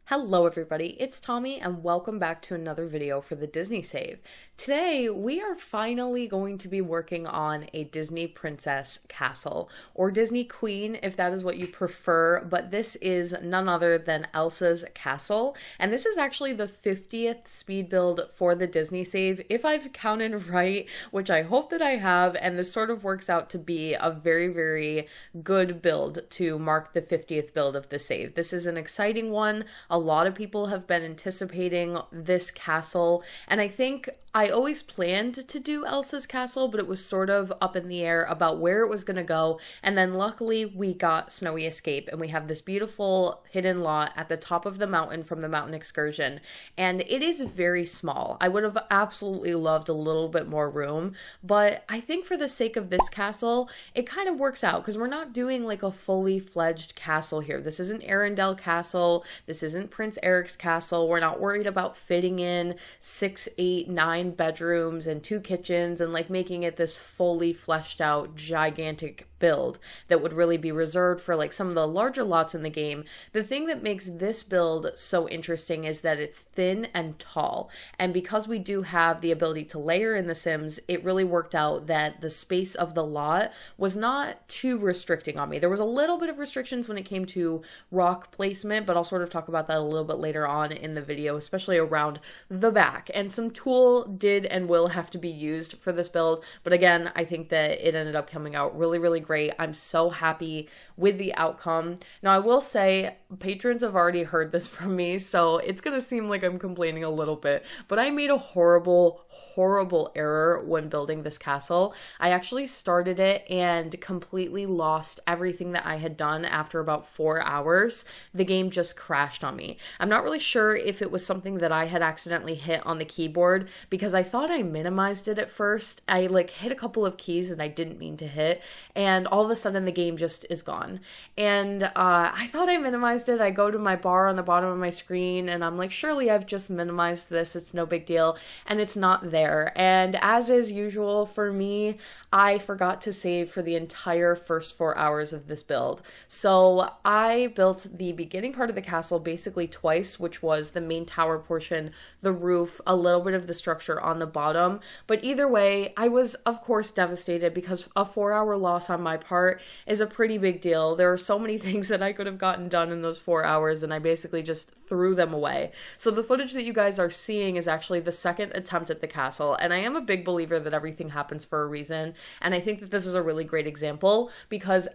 Hello everybody, it's Tommy and welcome back to another video for the Disney Save. Today we are finally going to be working on a Disney Princess Castle, or Disney Queen if that is what you prefer, but this is none other than Elsa's Castle, and this is actually the 50th speed build for the Disney Save, if I've counted right, which I hope that I have, and this sort of works out to be a very good build to mark the 50th build of the save. This is an exciting one. A lot of people have been anticipating this castle, and I think I always planned to do Elsa's Castle, but it was sort of up in the air about where it was going to go, and then luckily we got Snowy Escape, and we have this beautiful hidden lot at the top of the mountain from the mountain excursion, and it is very small. I would have absolutely loved a little bit more room, but I think for the sake of this castle, it kind of works out, because we're not doing like a fully fledged castle here. This isn't Arendelle Castle, this isn't Prince Eric's castle. We're not worried about fitting in 6, 8, 9 bedrooms and 2 kitchens and like making it this fully fleshed out gigantic build that would really be reserved for like some of the larger lots in the game. The thing that makes this build so interesting is that it's thin and tall, and because we do have the ability to layer in the Sims, it really worked out that the space of the lot was not too restricting on me. There was a little bit of restrictions when it came to rock placement, but I'll sort of talk about that a little bit later on in the video, especially around the back, and some tool did and will have to be used for this build, but again, I think that it ended up coming out really great. I'm so happy with the outcome. Now, I will say patrons have already heard this from me, so it's gonna seem like I'm complaining a little bit, but I made a horrible error when building this castle. I actually started it and completely lost everything that I had done after about 4 hours. The game just crashed on me. I'm not really sure if it was something that I had accidentally hit on the keyboard, because I thought I minimized it at first. I like hit a couple of keys that I didn't mean to hit, and all of a sudden the game just is gone. And I thought I minimized it. I go to my bar on the bottom of my screen and I'm like, surely I've just minimized this, it's no big deal, and it's not there. And as is usual for me, I forgot to save for the entire first 4 hours of this build. So I built the beginning part of the castle basically twice, which was the main tower portion, the roof, a little bit of the structure on the bottom. But either way, I was of course devastated, because a 4-hour loss on my part is a pretty big deal. There are so many things that I could have gotten done in those 4 hours, and I basically just threw them away. So the footage that you guys are seeing is actually the second attempt at the castle, and I am a big believer that everything happens for a reason, and I think that this is a really great example, because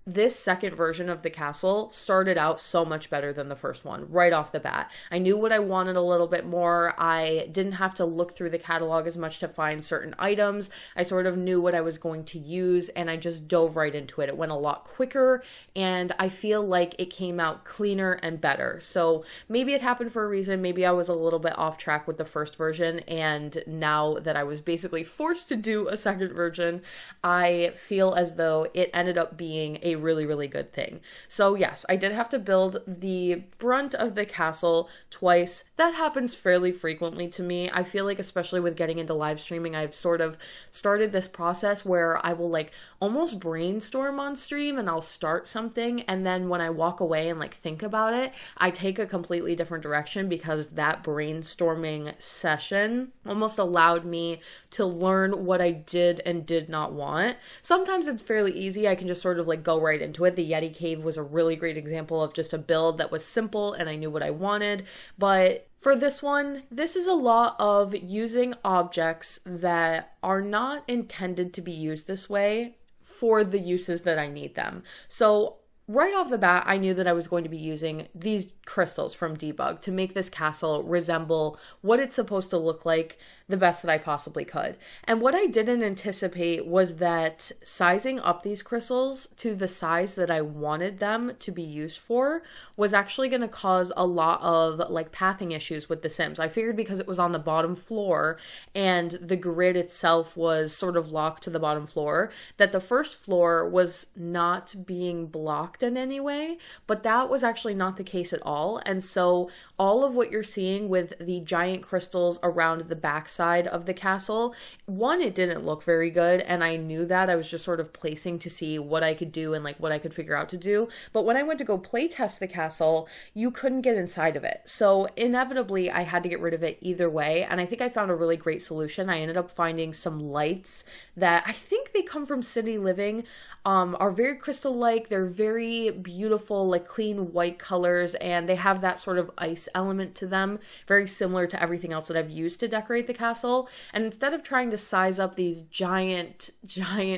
this second version of the castle started out so much better than the first one right off the bat. I knew what I wanted a little bit more. I didn't have to look through the catalog as much to find certain items. I sort of knew what I was going to use, and I just dove right into it. It went a lot quicker, and I feel like it came out cleaner and better. So maybe it happened for a reason. Maybe I was a little bit off track with the first version, and now that I was basically forced to do a second version, I feel as though it ended up being a really good thing. So yes, I did have to build the brunt of the castle twice. That happens fairly frequently to me. I feel like, especially with getting into live streaming, I've sort of started this process where I will like almost brainstorm on stream, and I'll start something, and then when I walk away and like think about it, I take a completely different direction, because that brainstorming session almost allowed me to learn what I did and did not want. Sometimes it's fairly easy. I can just sort of like go right into it. The Yeti Cave was a really great example of just a build that was simple and I knew what I wanted. But for this one, this is a lot of using objects that are not intended to be used this way for the uses that I need them. So right off the bat, I knew that I was going to be using these crystals from Debug to make this castle resemble what it's supposed to look like the best that I possibly could. And what I didn't anticipate was that sizing up these crystals to the size that I wanted them to be used for was actually going to cause a lot of like pathing issues with the Sims. I figured because it was on the bottom floor and the grid itself was sort of locked to the bottom floor, that the first floor was not being blocked in any way, but that was actually not the case at all. all. And so all of what you're seeing with the giant crystals around the backside of the castle, one, it didn't look very good, and I knew that. I was just sort of placing to see what I could do and like what I could figure out to do. But when I went to go play test the castle, you couldn't get inside of it. So inevitably I had to get rid of it either way. And I think I found a really great solution. I ended up finding some lights that I think they come from City Living, are very crystal-like. They're very beautiful, like clean white colors, and they have that sort of ice element to them, very similar to everything else that I've used to decorate the castle. And instead of trying to size up these giant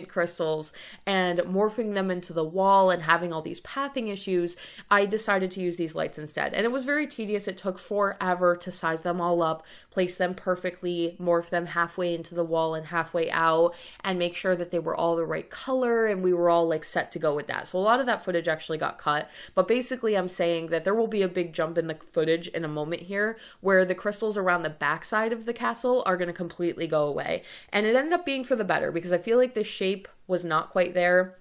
crystals and morphing them into the wall and having all these pathing issues, I decided to use these lights instead. And it was very tedious. It took forever to size them all up, place them perfectly, morph them halfway into the wall and halfway out, and make sure that they were all the right color and we were all like set to go with that. So a lot of that footage actually got cut, but basically I'm saying that there will be a big jump in the footage in a moment here where the crystals around the backside of the castle are going to completely go away. And it ended up being for the better because I feel like the shape was not quite there.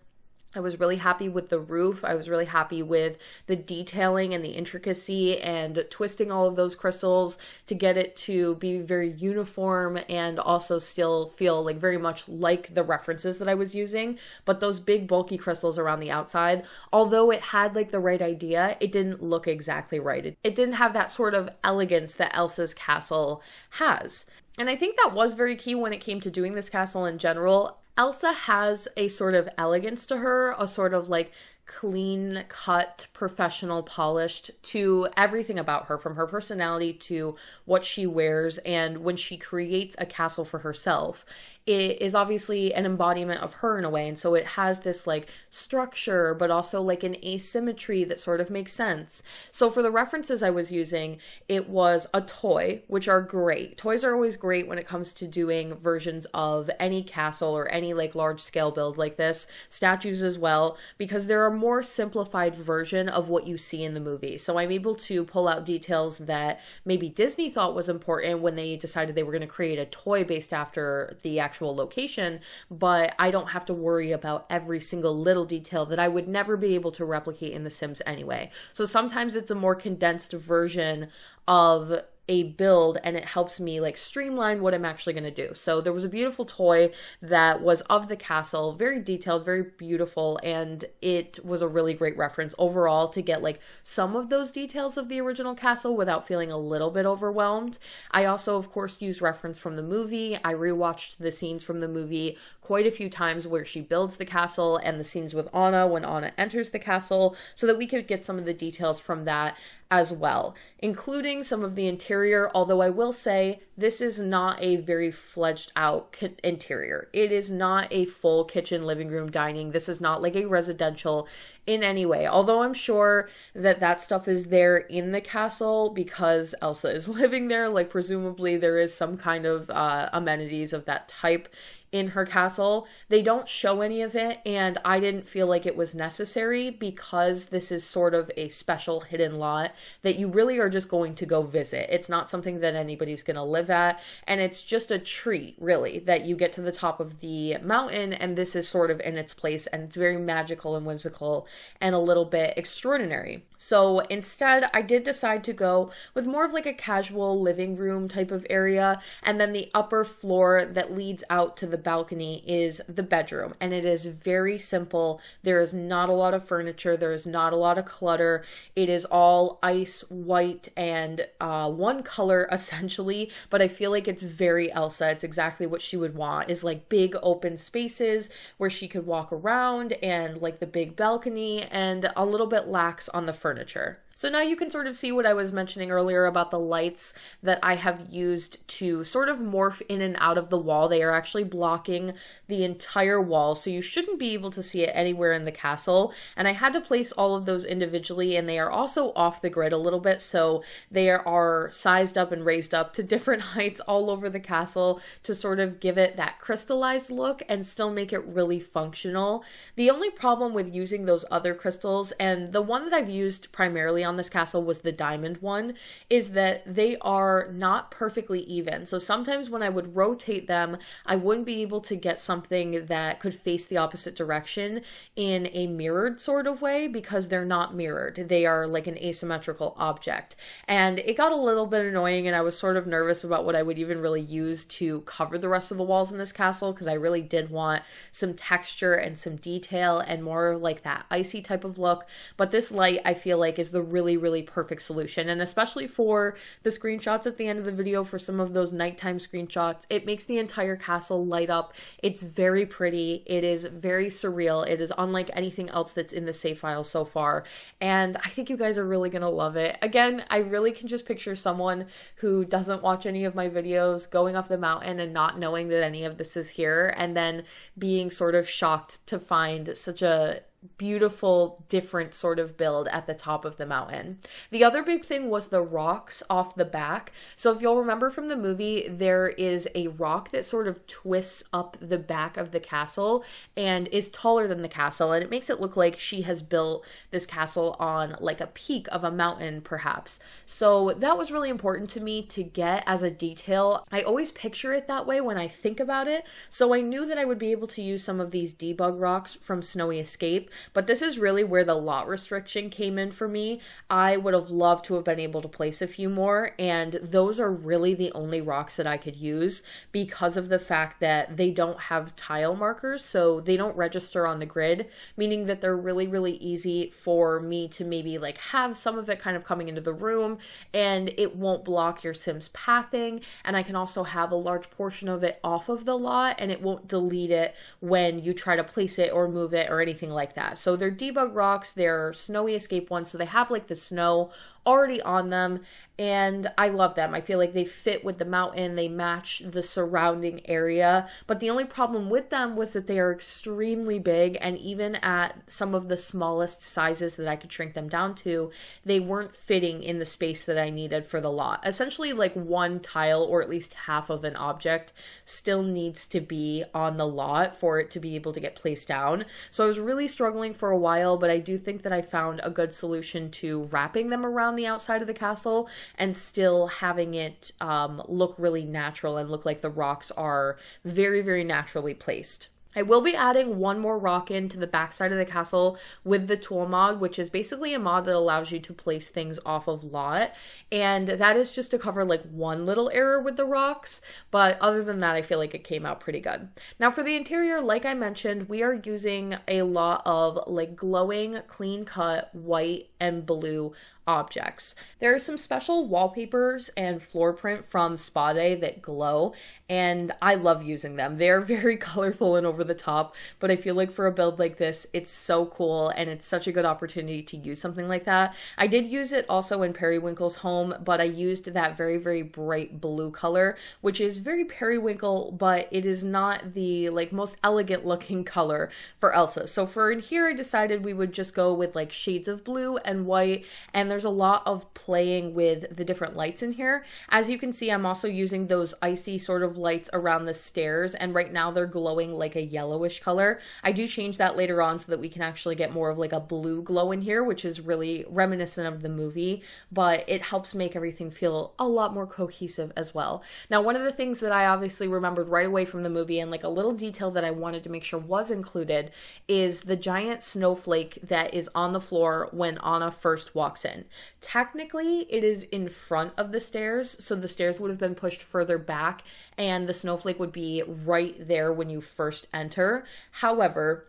I was really happy with the roof. I was really happy with the detailing and the intricacy and twisting all of those crystals to get it to be very uniform and also still feel like very much like the references that I was using. But those big bulky crystals around the outside, although it had like the right idea, it didn't look exactly right. It didn't have that sort of elegance that Elsa's castle has. And I think that was very key when it came to doing this castle in general. Elsa has a sort of elegance to her, a sort of like clean cut, professional, polished to everything about her, from her personality to what she wears. And when she creates a castle for herself, it is obviously an embodiment of her in a way. And so it has this like structure, but also like an asymmetry that sort of makes sense. So for the references I was using, it was a toy, which are great. Toys are always great when it comes to doing versions of any castle or any like large scale build like this. Statues as well, because they're a more simplified version of what you see in the movie. So I'm able to pull out details that maybe Disney thought was important when they decided they were going to create a toy based after the actual location, but I don't have to worry about every single little detail that I would never be able to replicate in The Sims anyway. So sometimes it's a more condensed version of a build and it helps me like streamline what I'm actually going to do. So there was a beautiful toy that was of the castle, very detailed, very beautiful, and it was a really great reference overall to get like some of those details of the original castle without feeling a little bit overwhelmed. I also, of course, used reference from the movie. I rewatched the scenes from the movie quite a few times where she builds the castle and the scenes with Anna when Anna enters the castle so that we could get some of the details from that as well, including some of the interior, although I will say this is not a very fledged out interior. It is not a full kitchen, living room, dining. This is not like a residential in any way, although I'm sure that that stuff is there in the castle because Elsa is living there. Like presumably there is some kind of amenities of that type in her castle. They don't show any of it, and I didn't feel like it was necessary because this is sort of a special hidden lot that you really are just going to go visit. It's not something that anybody's going to live at, and it's just a treat, really, that you get to the top of the mountain and this is sort of in its place, and it's very magical and whimsical and a little bit extraordinary. So instead, I did decide to go with more of like a casual living room type of area, and then the upper floor that leads out to the balcony is the bedroom, and it is very simple. There is not a lot of furniture. There is not a lot of clutter. It is all ice white and one color essentially, but I feel like it's very Elsa. It's exactly what she would want, is like big open spaces where she could walk around and like the big balcony, and a little bit lax on the furniture. So now you can sort of see what I was mentioning earlier about the lights that I have used to sort of morph in and out of the wall. They are actually blocking the entire wall, so you shouldn't be able to see it anywhere in the castle. And I had to place all of those individually, and they are also off the grid a little bit, so they are sized up and raised up to different heights all over the castle to sort of give it that crystallized look and still make it really functional. The only problem with using those other crystals, and the one that I've used primarily especially on this castle, was the diamond one, is that they are not perfectly even. So sometimes when I would rotate them, I wouldn't be able to get something that could face the opposite direction in a mirrored sort of way because they're not mirrored. They are like an asymmetrical object. And it got a little bit annoying, and I was sort of nervous about what I would even really use to cover the rest of the walls in this castle, because I really did want some texture and some detail and more like that icy type of look. But this light, I feel like, is the really, really perfect solution. And especially for the screenshots at the end of the video, for some of those nighttime screenshots, it makes the entire castle light up. It's very pretty. It is very surreal. It is unlike anything else that's in the save file so far. And I think you guys are really gonna love it. Again, I really can just picture someone who doesn't watch any of my videos going up the mountain and not knowing that any of this is here, and then being sort of shocked to find such a beautiful, different sort of build at the top of the mountain. The other big thing was the rocks off the back. So if you'll remember from the movie, there is a rock that sort of twists up the back of the castle and is taller than the castle, and it makes it look like she has built this castle on like a peak of a mountain perhaps. So that was really important to me to get as a detail. I always picture it that way when I think about it, so I knew that I would be able to use some of these debug rocks from Snowy Escape. But this is really where the lot restriction came in for me. I would have loved to have been able to place a few more, and those are really the only rocks that I could use because of the fact that they don't have tile markers, so they don't register on the grid, meaning that they're really, really easy for me to maybe like have some of it kind of coming into the room, and it won't block your Sim's pathing, and I can also have a large portion of it off of the lot, and it won't delete it when you try to place it or move it or anything like that. So they're debug rocks, they're Snowy Escape ones, so they have like the snow already on them, and I love them. I feel like they fit with the mountain, they match the surrounding area, but the only problem with them was that they are extremely big, and even at some of the smallest sizes that I could shrink them down to, they weren't fitting in the space that I needed for the lot. Essentially, like one tile, or at least half of an object, still needs to be on the lot for it to be able to get placed down. So I was really struggling for a while, but I do think that I found a good solution to wrapping them around the outside of the castle and still having it look really natural and look like the rocks are very, very naturally placed. I will be adding one more rock into the backside of the castle with the tool mod, which is basically a mod that allows you to place things off of lot. And that is just to cover like one little error with the rocks. But other than that, I feel like it came out pretty good. Now for the interior, like I mentioned, we are using a lot of like glowing, clean cut white and blue objects. There are some special wallpapers and floor print from Spa Day that glow, and I love using them. They're very colorful and over the top, but I feel like for a build like this, it's so cool, and it's such a good opportunity to use something like that. I did use it also in Periwinkle's home, but I used that very, very bright blue color, which is very Periwinkle, but it is not the like most elegant looking color for Elsa. So for in here, I decided we would just go with like shades of blue and white, and there's a lot of playing with the different lights in here. As you can see, I'm also using those icy sort of lights around the stairs, and right now they're glowing like a yellowish color. I do change that later on so that we can actually get more of like a blue glow in here, which is really reminiscent of the movie, but it helps make everything feel a lot more cohesive as well. Now, one of the things that I obviously remembered right away from the movie, and like a little detail that I wanted to make sure was included, is the giant snowflake that is on the floor when Anna first walks in. Technically, it is in front of the stairs, so the stairs would have been pushed further back, and the snowflake would be right there when you first enter. However,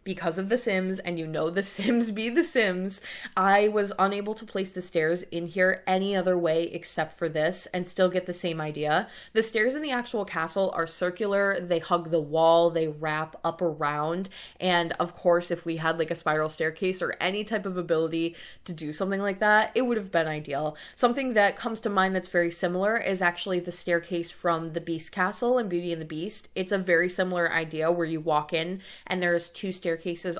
because of The Sims, and you know The Sims be The Sims, I was unable to place the stairs in here any other way except for this and still get the same idea. The stairs in the actual castle are circular, they hug the wall, they wrap up around, and of course if we had like a spiral staircase or any type of ability to do something like that, it would have been ideal. Something that comes to mind that's very similar is actually the staircase from the Beast Castle in Beauty and the Beast. It's a very similar idea where you walk in and there's two staircases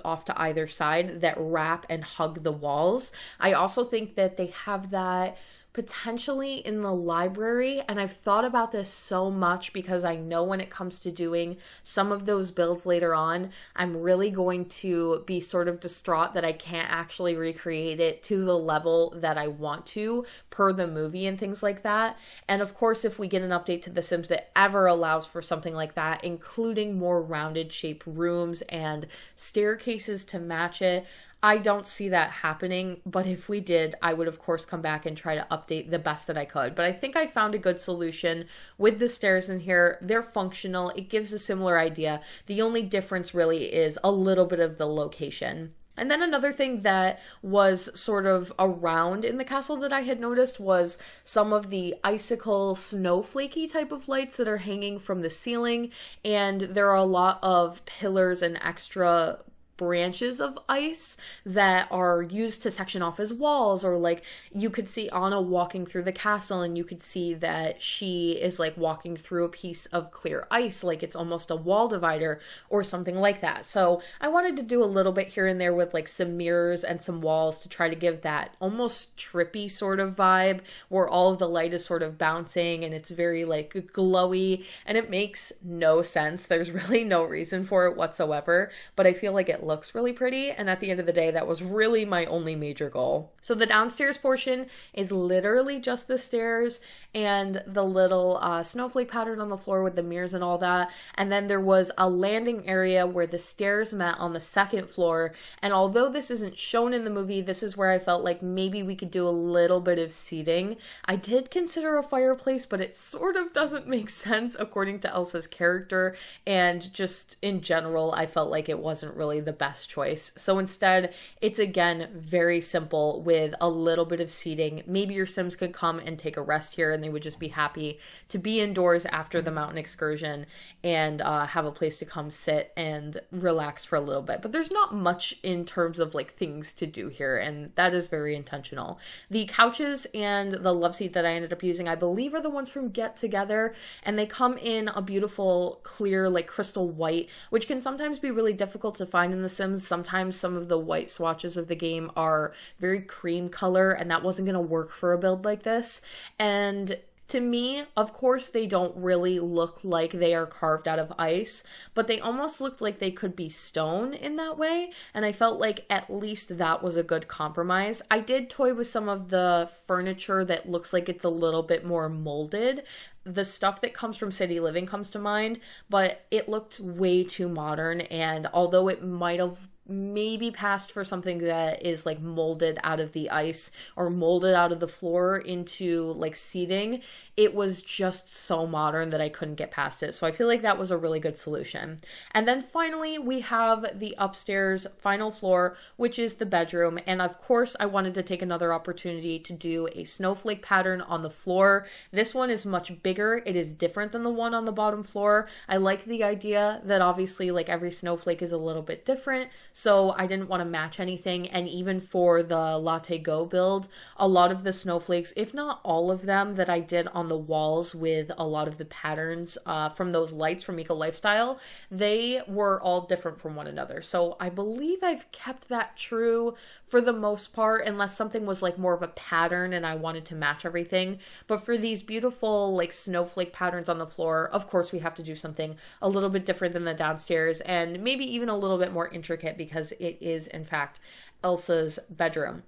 off to either side that wrap and hug the walls. I also think that they have that potentially in the library. And I've thought about this so much because I know when it comes to doing some of those builds later on, I'm really going to be sort of distraught that I can't actually recreate it to the level that I want to per the movie and things like that. And of course, if we get an update to The Sims that ever allows for something like that, including more rounded shaped rooms and staircases to match it, I don't see that happening, but if we did, I would of course come back and try to update the best that I could. But I think I found a good solution with the stairs in here. They're functional. It gives a similar idea. The only difference really is a little bit of the location. And then another thing that was sort of around in the castle that I had noticed was some of the icicle snowflakey type of lights that are hanging from the ceiling. And there are a lot of pillars and extra branches of ice that are used to section off as walls, or like you could see Anna walking through the castle and you could see that she is like walking through a piece of clear ice, like it's almost a wall divider or something like that. So I wanted to do a little bit here and there with like some mirrors and some walls to try to give that almost trippy sort of vibe where all of the light is sort of bouncing and it's very like glowy, and it makes no sense. There's really no reason for it whatsoever, but I feel like it looks really pretty, and at the end of the day that was really my only major goal. So the downstairs portion is literally just the stairs and the little snowflake pattern on the floor with the mirrors and all that, and then there was a landing area where the stairs met on the second floor. And although this isn't shown in the movie, this is where I felt like maybe we could do a little bit of seating. I did consider a fireplace, but it sort of doesn't make sense according to Elsa's character, and just in general I felt like it wasn't really the best choice. So instead, it's again very simple with a little bit of seating. Maybe your Sims could come and take a rest here and they would just be happy to be indoors after the mountain excursion and have a place to come sit and relax for a little bit. But there's not much in terms of like things to do here, and that is very intentional. The couches and the love seat that I ended up using, I believe, are the ones from Get Together, and they come in a beautiful clear like crystal white, which can sometimes be really difficult to find in The Sims. Sometimes some of the white swatches of the game are very cream color, and that wasn't going to work for a build like this. And to me, of course, they don't really look like they are carved out of ice, but they almost looked like they could be stone in that way, and I felt like at least that was a good compromise. I did toy with some of the furniture that looks like it's a little bit more molded. The stuff that comes from City Living comes to mind, but it looked way too modern, and although it might have maybe passed for something that is like molded out of the ice or molded out of the floor into like seating, it was just so modern that I couldn't get past it. So I feel like that was a really good solution. And then finally we have the upstairs final floor, which is the bedroom. And of course I wanted to take another opportunity to do a snowflake pattern on the floor. This one is much bigger. It is different than the one on the bottom floor. I like the idea that obviously like every snowflake is a little bit different, so I didn't want to match anything. And even for the Latte Go build, a lot of the snowflakes, if not all of them that I did on the walls with a lot of the patterns from those lights from Eco Lifestyle, they were all different from one another. So I believe I've kept that true for the most part, unless something was like more of a pattern and I wanted to match everything. But for these beautiful like snowflake patterns on the floor, of course we have to do something a little bit different than the downstairs, and maybe even a little bit more intricate because it is in fact Elsa's bedroom.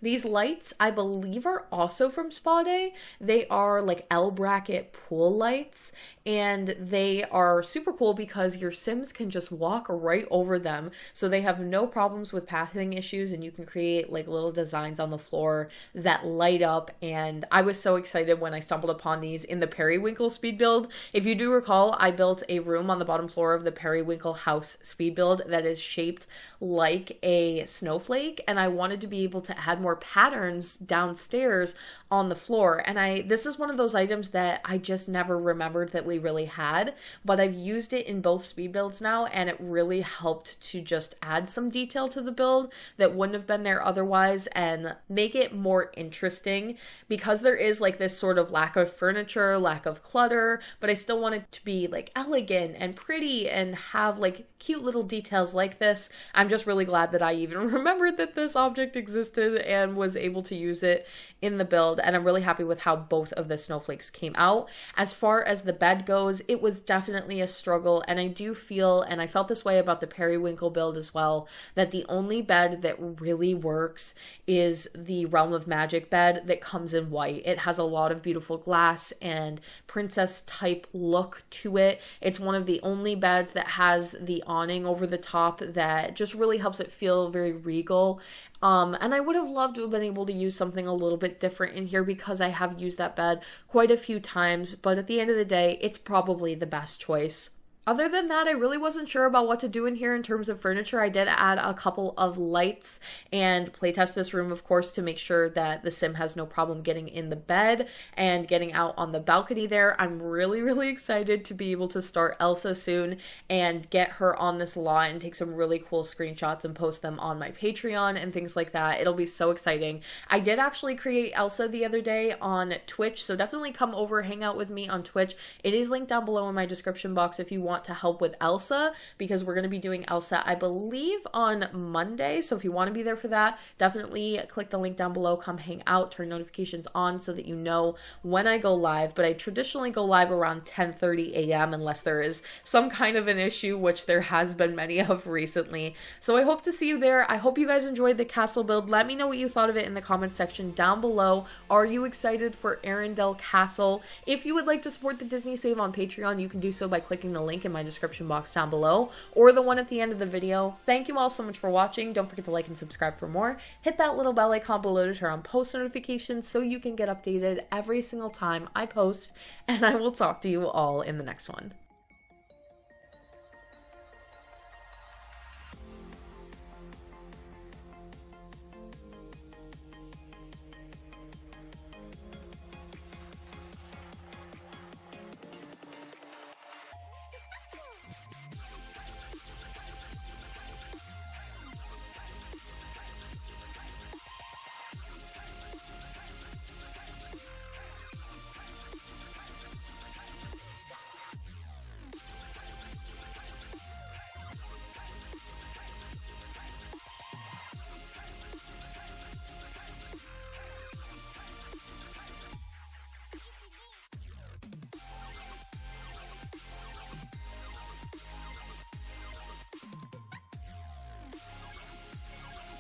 These lights, I believe, are also from Spa Day. They are like L bracket pool lights, and they are super cool because your Sims can just walk right over them. So they have no problems with pathing issues, and you can create like little designs on the floor that light up. And I was so excited when I stumbled upon these in the Periwinkle speed build. If you do recall, I built a room on the bottom floor of the Periwinkle house speed build that is shaped like a snowflake, and I wanted to be able to add more patterns downstairs on the floor. And this is one of those items that I just never remembered that we really had, but I've used it in both speed builds now, and it really helped to just add some detail to the build that wouldn't have been there otherwise and make it more interesting, because there is like this sort of lack of furniture, lack of clutter, but I still want it to be like elegant and pretty and have like cute little details like this. I'm just really glad that I even remembered that this object existed and was able to use it in the build, and I'm really happy with how both of the snowflakes came out. As far as the bed goes, it was definitely a struggle, and I do feel, and I felt this way about the periwinkle build as well, that the only bed that really works is the Realm of Magic bed that comes in white. It has a lot of beautiful glass and princess type look to it. It's one of the only beds that has the awning over the top that just really helps it feel very regal. And I would have loved to have been able to use something a little bit different in here because I have used that bed quite a few times, but at the end of the day, it's probably the best choice. Other than that, I really wasn't sure about what to do in here in terms of furniture. I did add a couple of lights and playtest this room, of course, to make sure that the sim has no problem getting in the bed and getting out on the balcony there. I'm really, really excited to be able to start Elsa soon and get her on this lot and take some really cool screenshots and post them on my Patreon and things like that. It'll be so exciting. I did actually create Elsa the other day on Twitch, so definitely come over, hang out with me on Twitch. It is linked down below in my description box if you want to help with Elsa, because we're going to be doing Elsa, I believe, on Monday. So if you want to be there for that, definitely click the link down below, come hang out, turn notifications on so that you know when I go live. But I traditionally go live around 10:30 a.m. unless there is some kind of an issue, which there has been many of recently. So I hope to see you there. I hope you guys enjoyed the castle build. Let me know what you thought of it in the comments section down below. Are you excited for Arendelle Castle? If you would like to support the Disney Save on Patreon, you can do so by clicking the link in my description box down below or the one at the end of the video. Thank you all so much for watching. Don't forget to like and subscribe for more. Hit that little bell icon below to turn on post notifications so you can get updated every single time I post, and I will talk to you all in the next one.